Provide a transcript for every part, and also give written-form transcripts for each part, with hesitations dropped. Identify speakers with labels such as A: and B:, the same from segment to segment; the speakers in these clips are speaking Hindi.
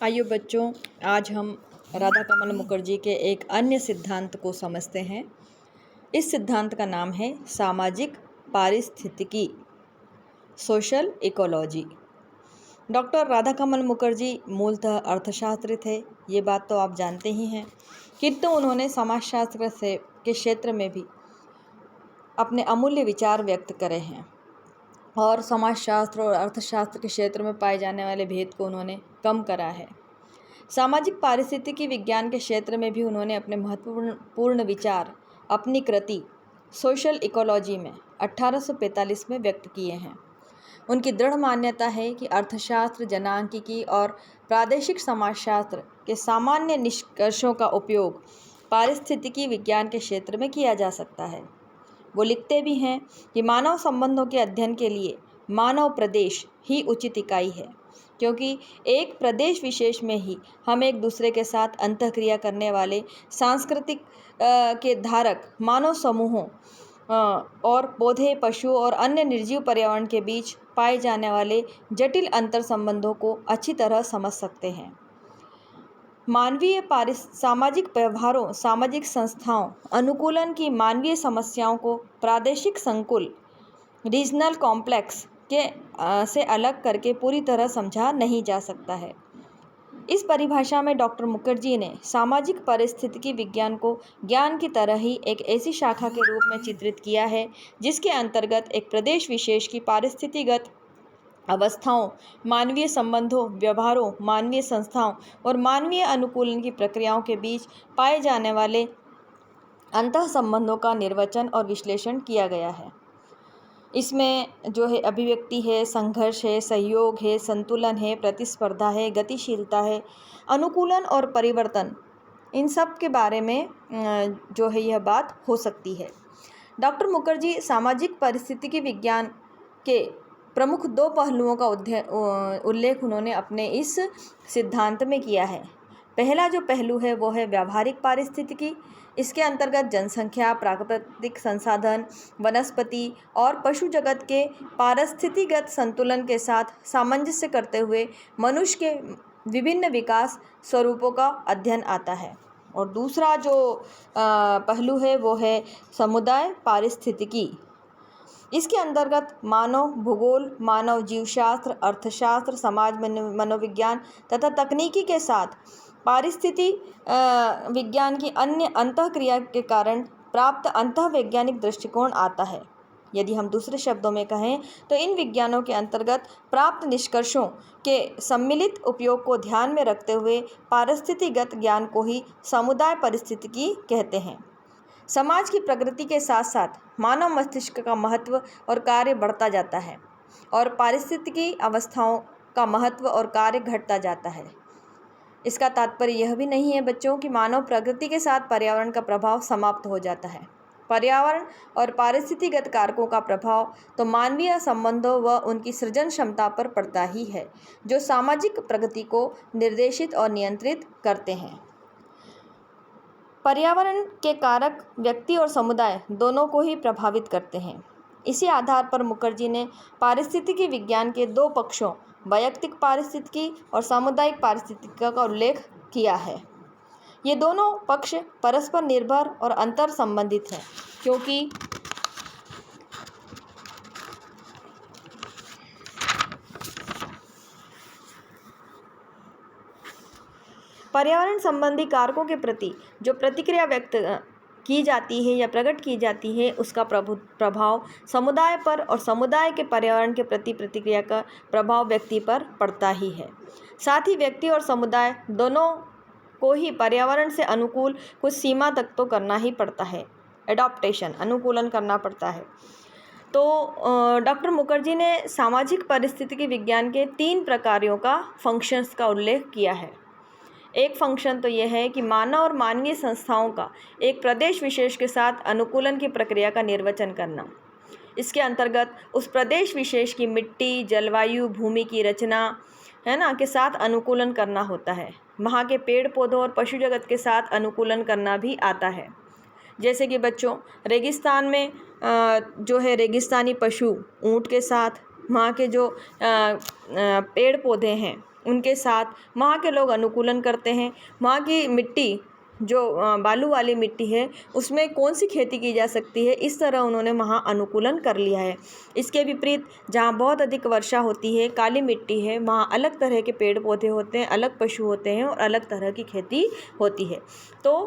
A: आइए बच्चों, आज हम राधा कमल मुखर्जी के एक अन्य सिद्धांत को समझते हैं। इस सिद्धांत का नाम है सामाजिक पारिस्थितिकी, सोशल इकोलॉजी। डॉक्टर राधा कमल मुखर्जी मूलतः अर्थशास्त्री थे, ये बात तो आप जानते ही हैं, किंतु उन्होंने समाजशास्त्र के क्षेत्र में भी अपने अमूल्य विचार व्यक्त करे हैं और समाजशास्त्र और अर्थशास्त्र के क्षेत्र में पाए जाने वाले भेद को उन्होंने कम करा है। सामाजिक पारिस्थितिकी विज्ञान के क्षेत्र में भी उन्होंने अपने महत्वपूर्ण विचार अपनी कृति सोशल इकोलॉजी में 1845 में व्यक्त किए हैं। उनकी दृढ़ मान्यता है कि अर्थशास्त्र, जनांकिकी और प्रादेशिक समाजशास्त्र के सामान्य निष्कर्षों का उपयोग पारिस्थितिकी विज्ञान के क्षेत्र में किया जा सकता है। वो लिखते भी हैं कि मानव संबंधों के अध्ययन के लिए मानव प्रदेश ही उचित इकाई है, क्योंकि एक प्रदेश विशेष में ही हम एक दूसरे के साथ अंतःक्रिया करने वाले सांस्कृतिक के धारक मानव समूहों और पौधे, पशु और अन्य निर्जीव पर्यावरण के बीच पाए जाने वाले जटिल अंतर संबंधों को अच्छी तरह समझ सकते हैं। मानवीय सामाजिक व्यवहारों, सामाजिक संस्थाओं, अनुकूलन की मानवीय समस्याओं को प्रादेशिक संकुल रीजनल कॉम्प्लेक्स के से अलग करके पूरी तरह समझा नहीं जा सकता है। इस परिभाषा में डॉक्टर मुखर्जी ने सामाजिक पारिस्थितिकी विज्ञान को ज्ञान की तरह ही एक ऐसी शाखा के रूप में चित्रित किया है जिसके अंतर्गत एक प्रदेश विशेष की पारिस्थितिगत अवस्थाओं, मानवीय संबंधों, व्यवहारों, मानवीय संस्थाओं और मानवीय अनुकूलन की प्रक्रियाओं के बीच पाए जाने वाले अंतः संबंधों का निर्वचन और विश्लेषण किया गया है। इसमें जो है अभिव्यक्ति है, संघर्ष है, सहयोग है, संतुलन है, प्रतिस्पर्धा है, गतिशीलता है, अनुकूलन और परिवर्तन, इन सब के बारे में जो है यह बात हो सकती है। डॉक्टर मुखर्जी सामाजिक पारिस्थितिकी विज्ञान के प्रमुख दो पहलुओं का उल्लेख उन्होंने अपने इस सिद्धांत में किया है। पहला जो पहलू है वो है व्यावहारिक पारिस्थितिकी। इसके अंतर्गत जनसंख्या, प्राकृतिक संसाधन, वनस्पति और पशु जगत के पारिस्थितिगत संतुलन के साथ सामंजस्य करते हुए मनुष्य के विभिन्न विकास स्वरूपों का अध्ययन आता है। और दूसरा जो पहलू है वो है समुदाय पारिस्थितिकी। इसके अंतर्गत मानव भूगोल, मानव जीवशास्त्र, अर्थशास्त्र, समाज मनोविज्ञान तथा तकनीकी के साथ पारिस्थिति विज्ञान की अन्य अंतःक्रिया के कारण प्राप्त अंतःवैज्ञानिक दृष्टिकोण आता है। यदि हम दूसरे शब्दों में कहें तो इन विज्ञानों के अंतर्गत प्राप्त निष्कर्षों के सम्मिलित उपयोग को ध्यान में रखते हुए पारिस्थितिगत ज्ञान को ही समुदाय पारिस्थितिकी कहते हैं। समाज की प्रगति के साथ साथ मानव मस्तिष्क का महत्व और कार्य बढ़ता जाता है और पारिस्थितिकी अवस्थाओं का महत्व और कार्य घटता जाता है। इसका तात्पर्य यह भी नहीं है बच्चों कि मानव प्रगति के साथ पर्यावरण का प्रभाव समाप्त हो जाता है। पर्यावरण और पारिस्थितिगत कारकों का प्रभाव तो मानवीय संबंधों व उनकी सृजन क्षमता पर पड़ता ही है, जो सामाजिक प्रगति को निर्देशित और नियंत्रित करते हैं। पर्यावरण के कारक व्यक्ति और समुदाय दोनों को ही प्रभावित करते हैं। इसी आधार पर मुखर्जी ने पारिस्थितिकी विज्ञान के दो पक्षों, वैयक्तिक पारिस्थितिकी और सामुदायिक पारिस्थितिकी का उल्लेख किया है। ये दोनों पक्ष परस्पर निर्भर और अंतर संबंधित हैं, क्योंकि पर्यावरण संबंधी कारकों के प्रति जो प्रतिक्रिया व्यक्त की जाती है या प्रकट की जाती है, उसका प्रभाव समुदाय पर और समुदाय के पर्यावरण के प्रति प्रतिक्रिया का प्रभाव व्यक्ति पर पड़ता ही है। साथ ही व्यक्ति और समुदाय दोनों को ही पर्यावरण से अनुकूल कुछ सीमा तक तो करना ही पड़ता है, एडॉप्टेशन, अनुकूलन करना पड़ता है। तो डॉक्टर मुखर्जी ने सामाजिक पारिस्थितिकी विज्ञान के 3 प्रकारों का फंक्शंस का उल्लेख किया है। एक फंक्शन तो यह है कि मानव और मानवीय संस्थाओं का एक प्रदेश विशेष के साथ अनुकूलन की प्रक्रिया का निर्वचन करना। इसके अंतर्गत उस प्रदेश विशेष की मिट्टी, जलवायु, भूमि की रचना है ना के साथ अनुकूलन करना होता है। वहाँ के पेड़ पौधों और पशु जगत के साथ अनुकूलन करना भी आता है। जैसे कि बच्चों, रेगिस्तान में जो है रेगिस्तानी पशु ऊँट के साथ, वहाँ के जो पेड़ पौधे हैं उनके साथ वहाँ के लोग अनुकूलन करते हैं। वहाँ की मिट्टी जो बालू वाली मिट्टी है उसमें कौन सी खेती की जा सकती है, इस तरह उन्होंने वहाँ अनुकूलन कर लिया है। इसके विपरीत जहाँ बहुत अधिक वर्षा होती है, काली मिट्टी है, वहाँ अलग तरह के पेड़ पौधे होते हैं, अलग पशु होते हैं और अलग तरह की खेती होती है। तो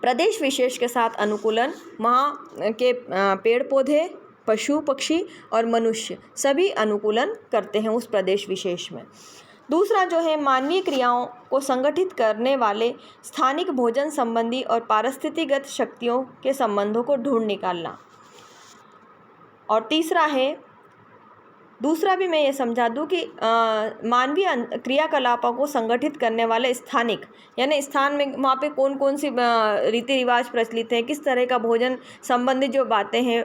A: प्रदेश विशेष के साथ अनुकूलन वहाँ के पेड़ पौधे, पशु पक्षी और मनुष्य सभी अनुकूलन करते हैं उस प्रदेश विशेष में। दूसरा जो है मानवीय क्रियाओं को संगठित करने वाले स्थानिक भोजन संबंधी और पारिस्थितिगत शक्तियों के संबंधों को ढूंढ निकालना। और तीसरा है, दूसरा भी मैं ये समझा दूं कि मानवीय क्रियाकलापों को संगठित करने वाले स्थानिक, यानी स्थान में वहाँ पे कौन कौन सी रीति रिवाज प्रचलित है, किस तरह का भोजन संबंधी जो बातें हैं।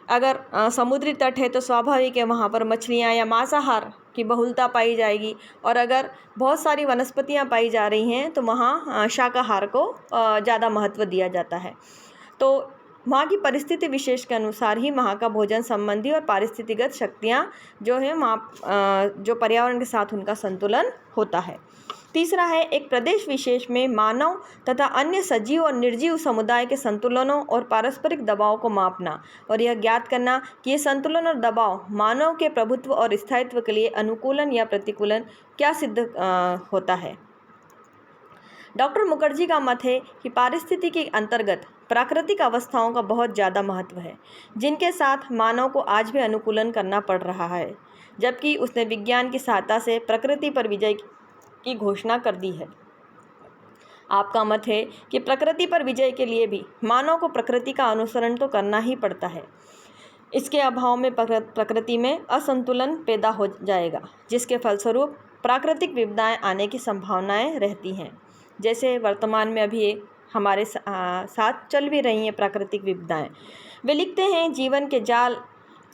A: अगर समुद्री तट है तो स्वाभाविक है वहाँ पर मछलियाँ या मांसाहार की बहुलता पाई जाएगी, और अगर बहुत सारी वनस्पतियाँ पाई जा रही हैं तो वहाँ शाकाहार को ज़्यादा महत्व दिया जाता है। तो वहाँ की परिस्थिति विशेष के अनुसार ही वहाँ का भोजन संबंधी और पारिस्थितिगत शक्तियाँ जो है वहाँ जो पर्यावरण के साथ उनका संतुलन होता है। तीसरा है, एक प्रदेश विशेष में मानव तथा अन्य सजीव और निर्जीव समुदाय के संतुलनों और पारस्परिक दबाव को मापना और यह ज्ञात करना कि ये संतुलन और दबाव मानव के प्रभुत्व और स्थायित्व के लिए अनुकूलन या प्रतिकूलन क्या सिद्ध होता है। डॉक्टर मुखर्जी का मत है कि पारिस्थितिकी के अंतर्गत प्राकृतिक अवस्थाओं का बहुत ज़्यादा महत्व है, जिनके साथ मानव को आज भी अनुकूलन करना पड़ रहा है, जबकि उसने विज्ञान की सहायता से प्रकृति पर विजय की घोषणा कर दी है। आपका मत है कि प्रकृति पर विजय के लिए भी मानव को प्रकृति का अनुसरण तो करना ही पड़ता है। इसके अभाव में प्रकृति में असंतुलन पैदा हो जाएगा, जिसके फलस्वरूप प्राकृतिक विपदाएं आने की संभावनाएं रहती हैं। जैसे वर्तमान में अभी हमारे साथ चल भी रही हैं प्राकृतिक विपदाएं। वे लिखते हैं, जीवन के जाल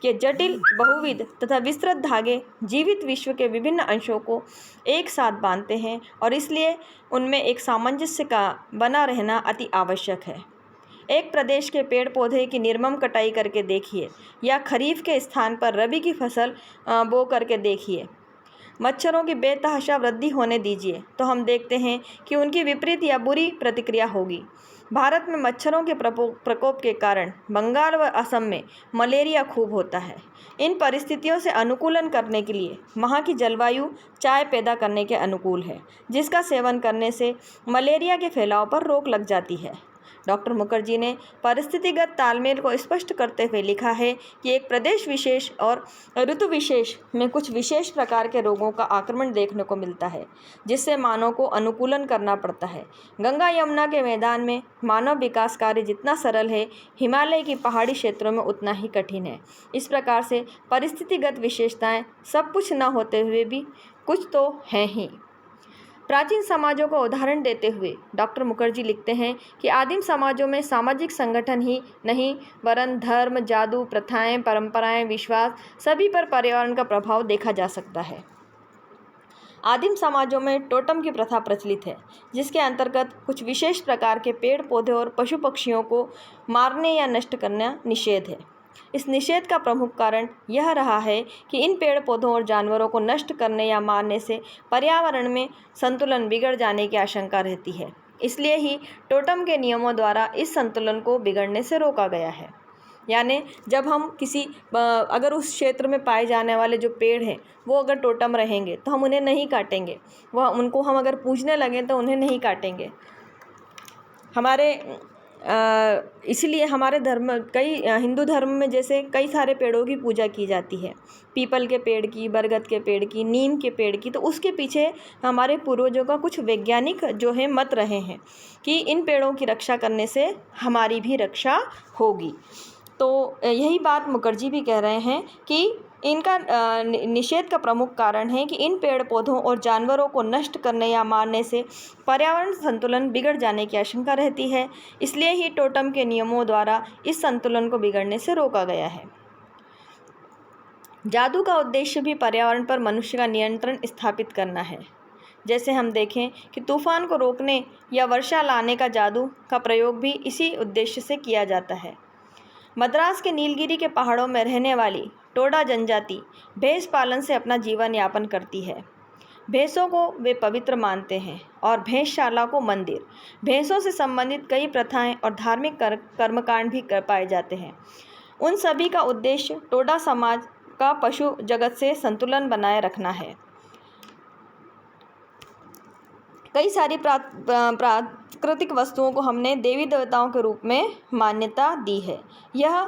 A: के जटिल, बहुविध तथा विस्तृत धागे जीवित विश्व के विभिन्न अंशों को एक साथ बांधते हैं और इसलिए उनमें एक सामंजस्य का बना रहना अति आवश्यक है। एक प्रदेश के पेड़ पौधे की निर्मम कटाई करके देखिए, या खरीफ के स्थान पर रबी की फसल बो करके देखिए। मच्छरों की बेतहाशा वृद्धि होने दीजिए तो हम देखते हैं कि उनकी विपरीत या बुरी प्रतिक्रिया होगी। भारत में मच्छरों के प्रकोप के कारण बंगाल व असम में मलेरिया खूब होता है। इन परिस्थितियों से अनुकूलन करने के लिए वहाँ की जलवायु चाय पैदा करने के अनुकूल है, जिसका सेवन करने से मलेरिया के फैलाव पर रोक लग जाती है। डॉक्टर मुखर्जी ने परिस्थितिगत तालमेल को स्पष्ट करते हुए लिखा है कि एक प्रदेश विशेष और ऋतु विशेष में कुछ विशेष प्रकार के रोगों का आक्रमण देखने को मिलता है, जिससे मानव को अनुकूलन करना पड़ता है। गंगा यमुना के मैदान में मानव विकास कार्य जितना सरल है, हिमालय की पहाड़ी क्षेत्रों में उतना ही कठिन है। इस प्रकार से परिस्थितिगत विशेषताएं सब कुछ न होते हुए भी कुछ तो हैं ही। प्राचीन समाजों का उदाहरण देते हुए डॉक्टर मुखर्जी लिखते हैं कि आदिम समाजों में सामाजिक संगठन ही नहीं वरन धर्म, जादू, प्रथाएं, परंपराएं, विश्वास सभी पर पर्यावरण का प्रभाव देखा जा सकता है। आदिम समाजों में टोटम की प्रथा प्रचलित है, जिसके अंतर्गत कुछ विशेष प्रकार के पेड़ पौधे और पशु पक्षियों को मारने या नष्ट करना निषेध है। इस निषेध का प्रमुख कारण यह रहा है कि इन पेड़ पौधों और जानवरों को नष्ट करने या मारने से पर्यावरण में संतुलन बिगड़ जाने की आशंका रहती है। इसलिए ही टोटम के नियमों द्वारा इस संतुलन को बिगड़ने से रोका गया है। यानी जब हम अगर उस क्षेत्र में पाए जाने वाले जो पेड़ हैं वो अगर टोटम रहेंगे तो हम उन्हें नहीं काटेंगे, उनको हम अगर पूजने लगें तो उन्हें नहीं काटेंगे। इसलिए हमारे हिंदू धर्म में जैसे कई सारे पेड़ों की पूजा की जाती है, पीपल के पेड़ की, बरगद के पेड़ की, नीम के पेड़ की। तो उसके पीछे हमारे पूर्वजों का कुछ वैज्ञानिक जो है मत रहे हैं कि इन पेड़ों की रक्षा करने से हमारी भी रक्षा होगी। तो यही बात मुखर्जी भी कह रहे हैं कि इनका निषेध का प्रमुख कारण है कि इन पेड़ पौधों और जानवरों को नष्ट करने या मारने से पर्यावरण संतुलन बिगड़ जाने की आशंका रहती है। इसलिए ही टोटम के नियमों द्वारा इस संतुलन को बिगड़ने से रोका गया है। जादू का उद्देश्य भी पर्यावरण पर मनुष्य का नियंत्रण स्थापित करना है। जैसे हम देखें कि तूफान को रोकने या वर्षा लाने का जादू का प्रयोग भी इसी उद्देश्य से किया जाता है। मद्रास के नीलगिरी के पहाड़ों में रहने वाली टोडा जनजाति भैंस पालन से अपना जीवन यापन करती है। भैंसों को वे पवित्र मानते हैं और भैंसशाला को मंदिर। भैंसों से संबंधित कई प्रथाएं और धार्मिक कर्मकांड भी कर पाए जाते हैं। उन सभी का उद्देश्य टोडा समाज का पशु जगत से संतुलन बनाए रखना है। कई सारी प्राकृतिक वस्तुओं को हमने देवी देवताओं के रूप में मान्यता दी है। यह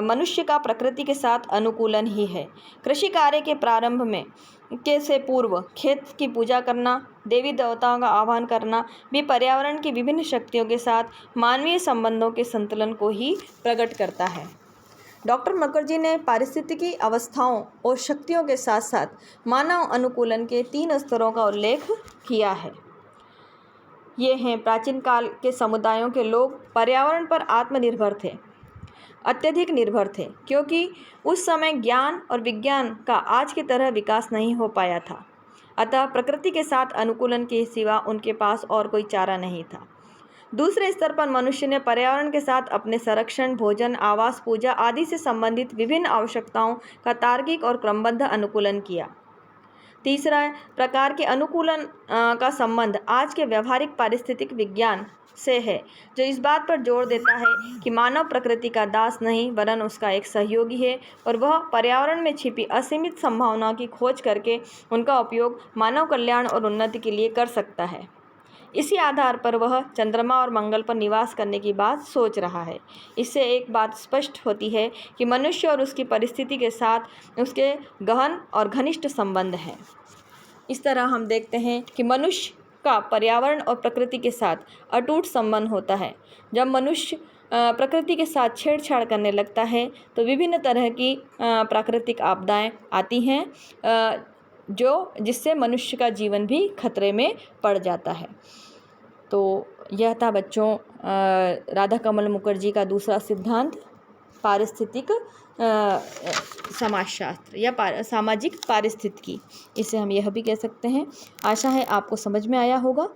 A: मनुष्य का प्रकृति के साथ अनुकूलन ही है। कृषि कार्य के प्रारंभ में से पूर्व खेत की पूजा करना, देवी देवताओं का आह्वान करना भी पर्यावरण की विभिन्न शक्तियों के साथ मानवीय संबंधों के संतुलन को ही प्रकट करता है। डॉक्टर मुखर्जी ने पारिस्थितिकी अवस्थाओं और शक्तियों के साथ साथ मानव अनुकूलन के 3 स्तरों का उल्लेख किया है। ये हैं, प्राचीन काल के समुदायों के लोग पर्यावरण पर आत्मनिर्भर थे, अत्यधिक निर्भर थे, क्योंकि उस समय ज्ञान और विज्ञान का आज की तरह विकास नहीं हो पाया था। अतः प्रकृति के साथ अनुकूलन के सिवा उनके पास और कोई चारा नहीं था। दूसरे स्तर पर मनुष्य ने पर्यावरण के साथ अपने संरक्षण, भोजन, आवास, पूजा आदि से संबंधित विभिन्न आवश्यकताओं का तार्किक और क्रमबद्ध अनुकूलन किया। तीसरा प्रकार के अनुकूलन का संबंध आज के व्यवहारिक पारिस्थितिक विज्ञान से है, जो इस बात पर जोर देता है कि मानव प्रकृति का दास नहीं वरन उसका एक सहयोगी है और वह पर्यावरण में छिपी असीमित संभावनाओं की खोज करके उनका उपयोग मानव कल्याण और उन्नति के लिए कर सकता है। इसी आधार पर वह चंद्रमा और मंगल पर निवास करने की बात सोच रहा है। इससे एक बात स्पष्ट होती है कि मनुष्य और उसकी परिस्थिति के साथ उसके गहन और घनिष्ठ संबंध हैं। इस तरह हम देखते हैं कि मनुष्य का पर्यावरण और प्रकृति के साथ अटूट संबंध होता है। जब मनुष्य प्रकृति के साथ छेड़छाड़ करने लगता है तो विभिन्न तरह की प्राकृतिक आपदाएं आती हैं, जिससे मनुष्य का जीवन भी खतरे में पड़ जाता है। तो यह था बच्चों राधा कमल मुखर्जी का दूसरा सिद्धांत, पारिस्थितिक समाजशास्त्र या सामाजिक पारिस्थितिकी। इसे हम यह भी कह सकते हैं। आशा है आपको समझ में आया होगा।